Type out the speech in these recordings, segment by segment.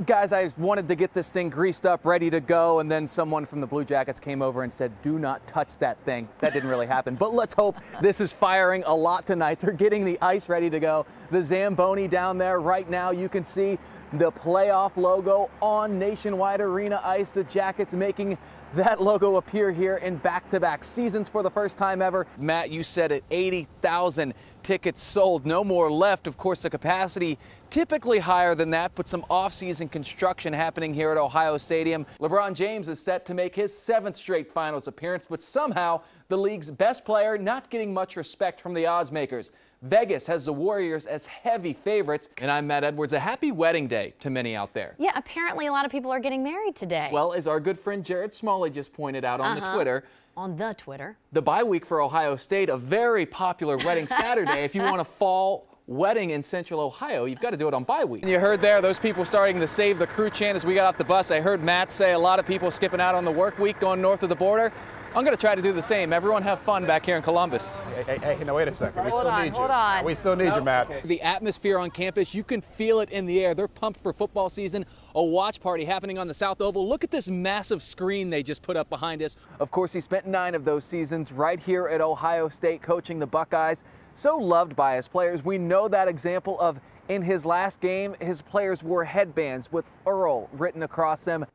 guys, I wanted to get this thing greased up, ready to go, and then someone from the Blue Jackets came over and said, do not touch that thing. That didn't really happen, but let's hope this is firing a lot tonight. They're getting the ice ready to go. The Zamboni down there right now, you can see the playoff logo on Nationwide Arena ice. The Jackets making that logo appear here in back-to-back seasons for the first time ever. Matt, you said it, 80,000 tickets sold, no more left. Of course, the capacity typically higher than that, but some off-season construction happening here at Ohio Stadium. LeBron James is set to make his 7th straight finals appearance, but somehow the league's best player not getting much respect from the odds makers. Vegas has the Warriors as heavy favorites, and I'm Matt Edwards. A happy wedding day to many out there. Yeah, apparently a lot of people are getting married today. Well, as our good friend Jared Smalley just pointed out on the Twitter. On the Twitter. The bye week for Ohio State, a very popular wedding Saturday. If you want a fall wedding in Central Ohio, you've got to do it on bye week. And you heard there, those people starting to save the crew chant as we got off the bus. I heard Matt say a lot of people skipping out on the work week going north of the border. I'm going to try to do the same. Everyone have fun back here in Columbus. Hey, no, wait a second. We Hold still on, need you. hold on. We still need you, Matt. Okay. The atmosphere on campus, you can feel it in the air. They're pumped for football season. A watch party happening on the South Oval. Look at this massive screen they just put up behind us. Of course, he spent 9 of those seasons right here at Ohio State coaching the Buckeyes. So loved by his players. We know that example of in his last game, his players wore headbands with Earl written across them.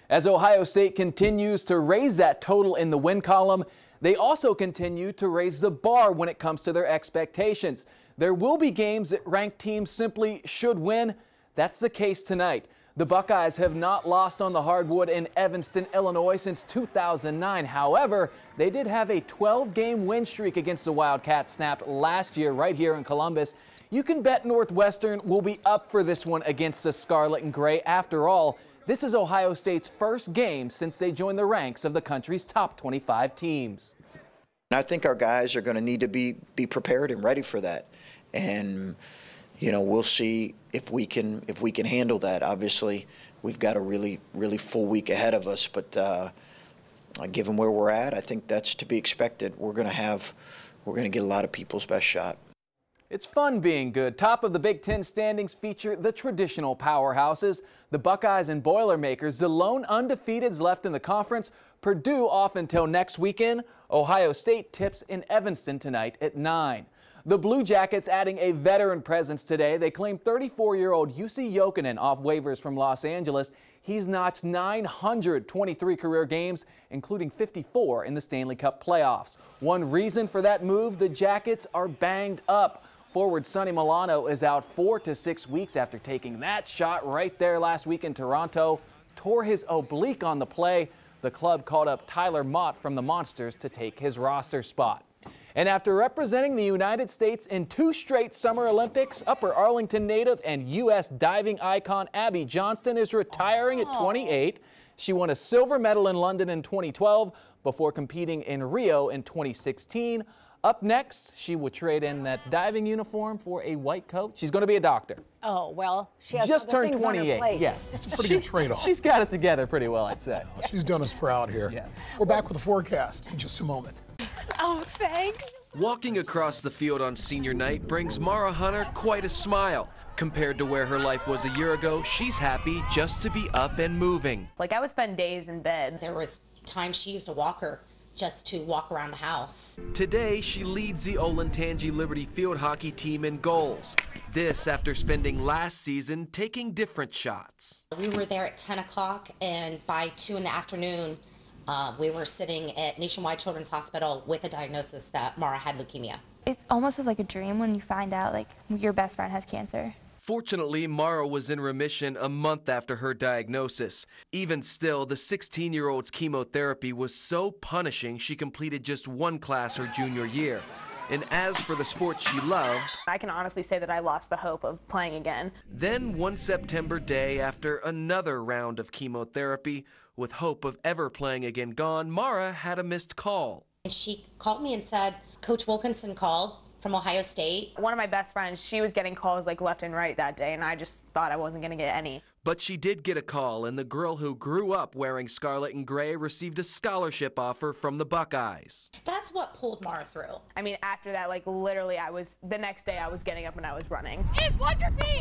As Ohio State continues to raise that total in the win column, they also continue to raise the bar when it comes to their expectations. There will be games that ranked teams simply should win. That's the case tonight. The Buckeyes have not lost on the hardwood in Evanston, Illinois since 2009. However, they did have a 12-game win streak against the Wildcats snapped last year right here in Columbus. You can bet Northwestern will be up for this one against the Scarlet and Gray. After all, this is Ohio State's first game since they joined the ranks of the country's top 25 teams. I think our guys are going to need to be prepared and ready for that. And, you know, we'll see if we can handle that. Obviously, we've got a really full week ahead of us, but given where we're at, I think that's to be expected. We're going to get a lot of people's best shot. It's fun being good. Top of the Big Ten standings feature the traditional powerhouses, the Buckeyes and Boilermakers, the lone undefeateds left in the conference. Purdue off until next weekend. Ohio State tips in Evanston tonight at 9. The Blue Jackets adding a veteran presence today. They claim 34-year-old Jussi Jokinen off waivers from Los Angeles. He's notched 923 career games, including 54 in the Stanley Cup playoffs. One reason for that move, the Jackets are banged up. Forward Sonny Milano is out 4 to 6 weeks after taking that shot right there last week in Toronto. Tore his oblique on the play. The club called up Tyler Mott from the Monsters to take his roster spot. And after representing the United States in 2 straight Summer Olympics, Upper Arlington native and U.S. diving icon Abby Johnston is retiring at 28. She won a silver medal in London in 2012 before competing in Rio in 2016. Up next, she will trade in that diving uniform for a white coat. She's going to be a doctor. Oh, well, she has just turned things on her 28. plate. Yes. That's a pretty good trade-off. She's got it together pretty well, I'd say. She's done us proud here. Yes. We're back with the forecast in just a moment. Oh, thanks. Walking across the field on senior night brings Mara Hunter quite a smile. Compared to where her life was a year ago, she's happy just to be up and moving. Like, I would spend days in bed. There was times she used a walker just to walk around the house. Today, she leads the Olentangy Liberty field hockey team in goals. This after spending last season taking different shots. We were there at 10 o'clock, and by 2 in the afternoon, we were sitting at Nationwide Children's Hospital with a diagnosis that Mara had leukemia. It almost was like a dream when you find out like your best friend has cancer. Fortunately, Mara was in remission a month after her diagnosis. Even still, the 16-year-old's chemotherapy was so punishing she completed just 1 class her junior year. And as for the sport she loved, I can honestly say that I lost the hope of playing again. Then one September day, after another round of chemotherapy, with hope of ever playing again gone, Mara had a missed call. And she called me and said, Coach Wilkinson called from Ohio State. One of my best friends, she was getting calls like left and right that day, and I just thought I wasn't going to get any. But she did get a call, and the girl who grew up wearing scarlet and gray received a scholarship offer from the Buckeyes. That's what pulled Mara through. I mean, after that, like literally the next day I was getting up and I was running.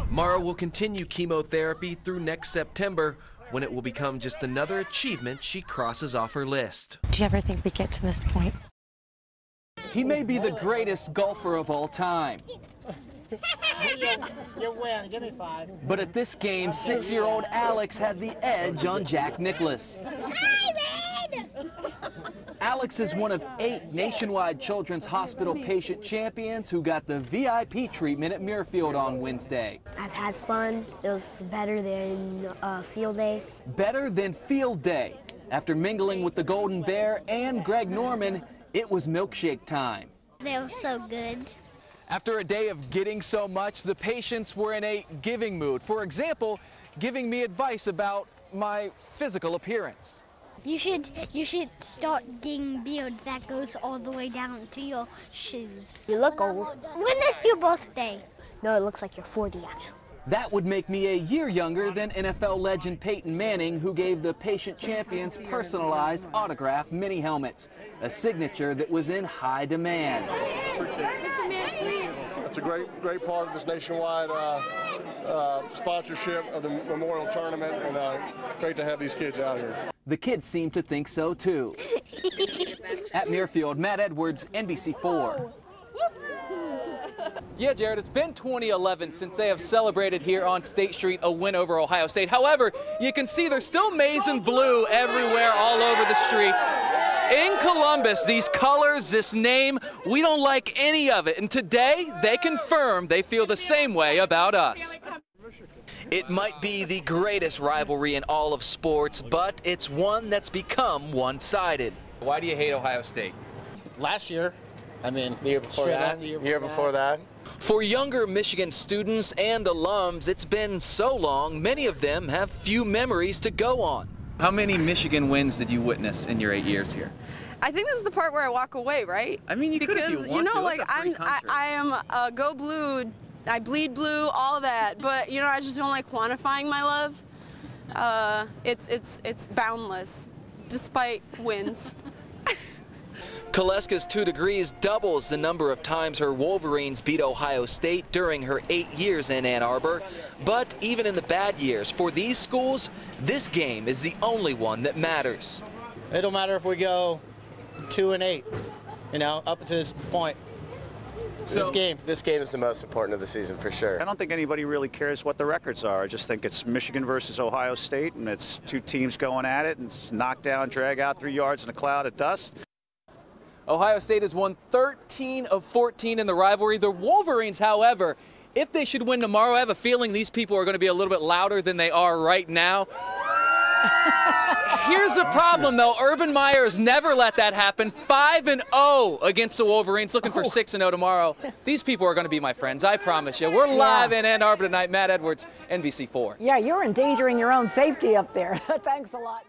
Mara will continue chemotherapy through next September, when it will become just another achievement she crosses off her list. Do you ever think we get to this point? He may be the greatest golfer of all time. You win. Give me 5. But at this game, 6-year-old Alex had the edge on Jack Nicklaus. Alex is one of 8 Nationwide Children's Hospital patient champions who got the VIP treatment at Muirfield on Wednesday. I've had fun. It was better than field day. Better than field day. After mingling with the Golden Bear and Greg Norman, it was milkshake time. They were so good. After a day of getting so much, the patients were in a giving mood. For example, giving me advice about my physical appearance. You should start getting beard that goes all the way down to your shoes. You look old. When is your birthday? No, it looks like you're 40 actually. That would make me a year younger than NFL legend Peyton Manning, who gave the patient champions personalized autographed mini helmets, a signature that was in high demand. It's a great part of this nationwide sponsorship of the Memorial Tournament, and great to have these kids out here. The kids seem to think so too. At Muirfield, Matt Edwards, NBC4. Yeah, Jared, it's been 2011 since they have celebrated here on State Street a win over Ohio State. However, you can see there's still maize and blue everywhere all over the streets. In Columbus, these colors, this name, we don't like any of it. And today, they confirm they feel the same way about us. It might be the greatest rivalry in all of sports, but it's one that's become one-sided. Why do you hate Ohio State? Last year. I mean, the year before that. Year before that. For younger Michigan students and alums, it's been so long, many of them have few memories to go on. How many Michigan wins did you witness in your 8 years here? I think this is the part where I walk away, right? I mean, you could if you want to. Like I am go blue, I bleed blue, all of that. But you know, I just don't like quantifying my love. It's boundless, despite wins. Kaleska's 2 degrees doubles the number of times her Wolverines beat Ohio State during her 8 years in Ann Arbor. But even in the bad years, for these schools, this game is the only one that matters. It don't matter if we go 2-8, you know, up to this point. So this game is the most important of the season for sure. I don't think anybody really cares what the records are. I just think it's Michigan versus Ohio State, and it's 2 teams going at it, and it's knock down, drag out 3 yards in a cloud of dust. Ohio State has won 13 of 14 in the rivalry. The Wolverines, however, if they should win tomorrow, I have a feeling these people are going to be a little bit louder than they are right now. Here's the problem, though. Urban Meyer has never let that happen. 5-0 against the Wolverines, looking for 6-0 tomorrow. These people are going to be my friends, I promise you. We're live in Ann Arbor tonight. Matt Edwards, NBC4. Yeah, you're endangering your own safety up there. Thanks a lot.